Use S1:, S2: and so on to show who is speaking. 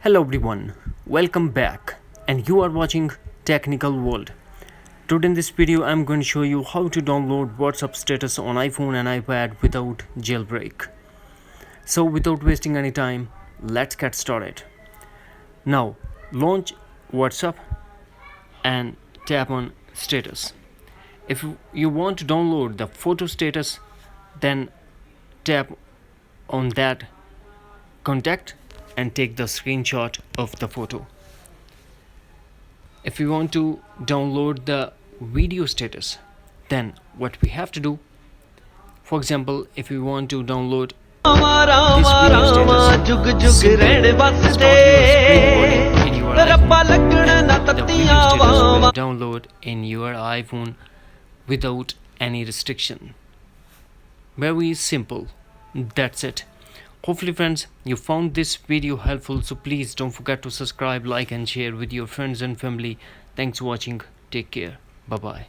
S1: Hello everyone, welcome back and you are watching Technical World. Today in this video I'm going to show you how to download WhatsApp status on iPhone and iPad without jailbreak. So without wasting any time, let's get started. Now launch WhatsApp and tap on status. If you want to download the photo status, then tap on that contact and take the screenshot of the photo. If you want to download the video status, then what we have to do, for example, if you want to download this video status, simply start your screen recording in your iPhone and the video status will download in your iPhone without any restriction. Very simple. That's it. Hopefully friends, you found this video helpful, so please don't forget to subscribe, like and share with your friends and family. Thanks for watching. Take care. Bye bye.